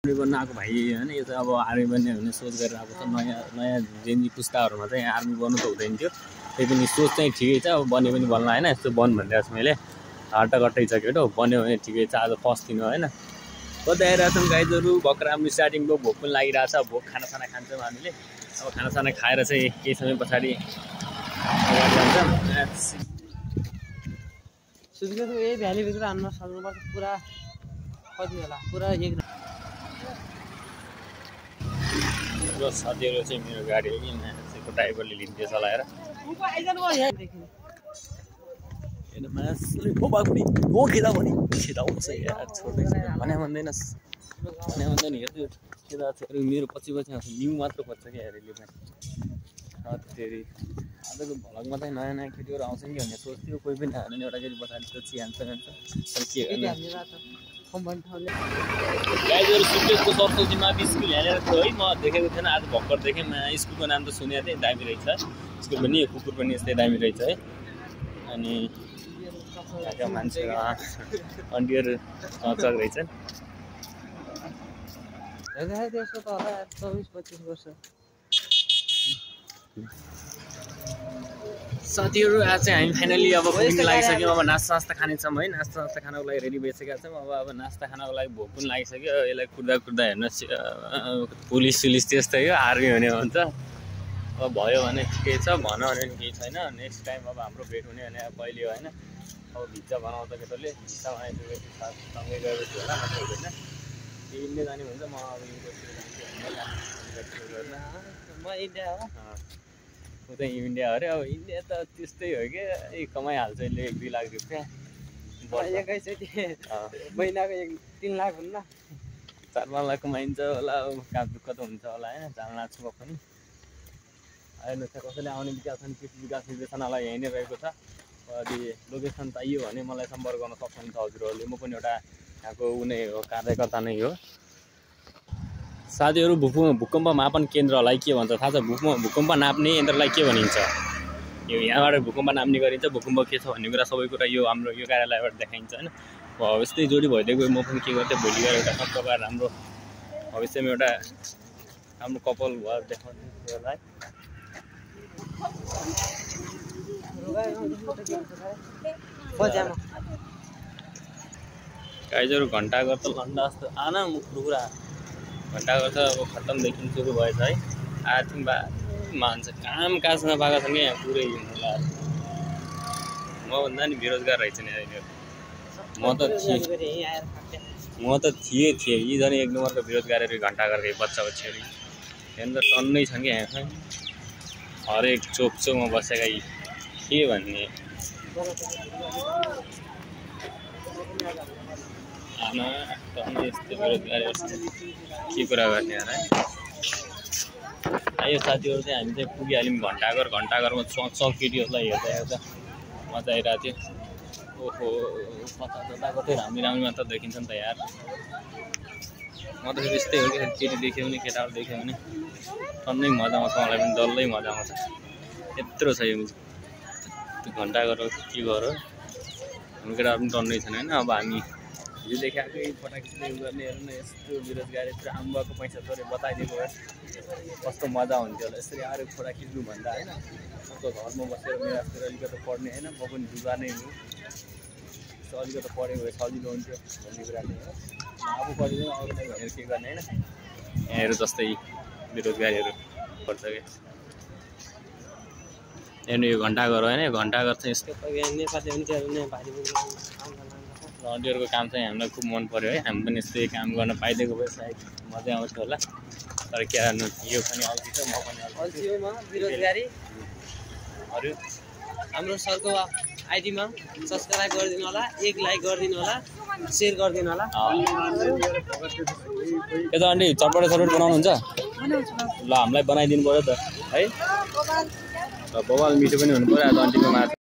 बन्न आएको भाइ हैन यो चाहिँ अब आर्मी बन्ने भन्ने सोच गरेर आएको छ। नयाँ जेनजी पुस्ताहरुमा चाहिँ आर्मी बन्नु त हुँदैन थियो। त्यही पनि सोच चाहिँ ठिकै छ। अब बन्ने पनि बन्ला हैन। यस्तो बन भनिरहेको छु मैले। हट्टाकट्टै छ केटो बन्यो भने ठिकै छ। आज फर्स्ट दिन हो हैन। कतै आइरहेछौँ गाइजहरु भर्खर हाम्रो स्टार्टिङको भोक पनि लागिरहेछ। भोक खाना खान्छौँ हामीले। अब खाना खाएर चाहिँ केही समय पछाडी अगाडि जान्छौँ। सुत्केको यही भ्याली भित्र हान्न सक्नुपर्छ पुरा कति होला पुरा एक र साथीहरु चाहिँ मेरो गाडी हो कि मान्छेको ड्राइभरले लिन्थे चलाएर एन मासले फोबा पनि हो खेदा पनि खेदाउँछ यार छोड्दै भने भन्दैनस् भने भन्दैन हेर्दै खेदा चाहिँ मेरो पछि आउँछ न्यू मात्र पर्छ के हेरेले पनि तेरी आजको भ्लगमा चाहिँ नयाँ केटीहरु आउँछ कि भन्ने सोच्थ्यो कोही पनि आएन एउटा केटी बसाले त चिहान्छ भन्छ तर के गर्ने गाइजहरु सुकेशको सरस्वतीमा स्कुल हेरेर थियो है। म देखेको थिएन आज भर्खर देखेँ। स्कुलको नाम त सुनेको थिएँ दामी रहेछ। स्कुल पनि कुकुर पनि यस्तै दामी रहेछ है। अनि यहाँका मान्छे अन्डीहरु चकचक रहेछन्। त्यसको त होला 24-25 वर्ष साथीहरु आज चाहिँ हामी फाइनली अब पुग्न लागिसक्यौँ। अब नास्ता खानेछौँ है। नास्ता खानको लागि रेडी भइसकेका छौँ। अब नास्ता खानको लागि भोक पनि लागिसक्यो। यसलाई कुर्दा हेर्नुहोस् पुलिस त्यस्तै हो आर्मी हुने भन्छ। अब भयो भने ठिकै छ भन भने केही छैन। नेक्स्ट टाइम अब हाम्रो भेट हुने भने अब कहिले हो हैन। अब भिजा बनाउँछ केटोले भिजा बनाइसकेपछि सँगै गएपछि होला नत्र होइन। इन्डिया जाने भन्छ म अब म इन्डिया हो उ चाहिँ इन्डिया अरे। अब इन्डिया त त्यस्तै हो कि कमाइहाल्छ यसले 1-2 लाख रुपियाँ एकैचोटि महिनाको 3 लाख हुन्न 4-5 लाख कमाइन्छ होला। अब काम दुःख त हुन्छ होला हैन। जान लाग्छु म पनि। अहिले त कसैले आउने विचार छन् कृषि विकास निर्देशनालय यही नै रहेको छ। यदि लोकेसन चाहियो भने मलाई सम्पर्क गर्न सक्नुहुन्छ हजुरहरूले। म पनि एउटा यहाँको उनी हो कार्यकर्ता नै हो। साथीहरु भूकम्प मापन केन्द्रलाई के भन्छ थाहा छ? भूकम्प नाप्ने यन्त्रलाई के भनिन्छ? यो यहाँबाट भूकम्प नाप्ने गरिन्छ। भूकम्प के छ भन्ने कुरा सबै कुरा यो हाम्रो यो कार्यालयबाट देखाइन्छ हैन। यस्तै जोडी भइदै गयो म पनि के गर्थे भोलि गएर एउटा सबैबाट राम्रो भविष्यमा एउटा राम्रो कपाल भएर देखाउने होला है। गाइजहरु घण्टाघर त लन्डा जस्तो आना मुखुरा घण्टाघर त अब खत्तमदेखि सुरु भएछ है। आर्थिङ मान्छ काम काज नपाएको छन् कि यहाँ पुरै होला। म भन्दा नि बेरोजगार रहेछ नि अहिले। म त थिएँ यी झन् 1 नम्बरको बेरोजगारहरू घण्टाघरकै बच्चाहरू हेर्नु त टन्नै छन् कि यहाँ हरेक चोकमा बसेका यी के भन्ने आमा टन्नै यस्तो बेरोजगारहरू के कुरा गर्ने यार है। यो साथीहरु चाहिँ हामी चाहिँ पुगिहाल्यौँ घण्टाघरमा चक केटीहरूलाई हेर्दा मजा आइरहेको थियो। ओहो कतै राम्रो मात्र देखिन्छ नि त यार। म त यस्तै हो कि केटी देख्यो भने केटाहरू देख्यो भने टन्नै मजा आउँछ मलाई पनि डल्लै मजा आउँछ। यत्रो छ यो घण्टाघर के गर हाम्रो केटाहरू पनि टन्नै छैन हैन। अब हामी हिजो देखाएकै पटाखी गर्ने हेर्नु न यस्तो बेरोजगारी यत्रो आम्बाको पैसा थोरै बताइदिएको भए कस्तो मजा हुन्थ्यो होला। यसरी आएर छोरा खिच्नु भन्दा होइन उसको घरमा बसेर मेरो जस्तो अलिकति पढ्ने होइन। म पनि जुवा नै हो यस्तो अलिकति पढेको भए सजिलो हुन्थ्यो भन्ने कुरा नै हो। आफू पढ्दैन अरूलाई भनेर के गर्ने होइन। यहाँहरू जस्तै बेरोजगारीहरू पर्छ कि हेर्नु यो घण्टाघर होइन। घण्टाघर चाहिँ यस्तो अन्डीहरुको काम चाहिँ हामीलाई खुब मन पर्यो है। हामी पनि यस्तै काम गर्न पाइदिएको भए सायद मजा आउँथ्यो होला। तर के गर्नु यो पनि अल्छी छ म पनि अल्छी हो। म बेरोजगारी अरु हाम्रो सरको आइडीमा सब्स्क्राइब गरिदिनु होला 1 लाइक गरिदिनु होला शेयर गरिदिनु होला। के त अन्डी चटपटे बनाउनुहुन्छ? ल हामीलाई बनाइदिनु पर्यो त है। बबाल मिठो पनि हुनु पर्यो। आज अन्डीको माछा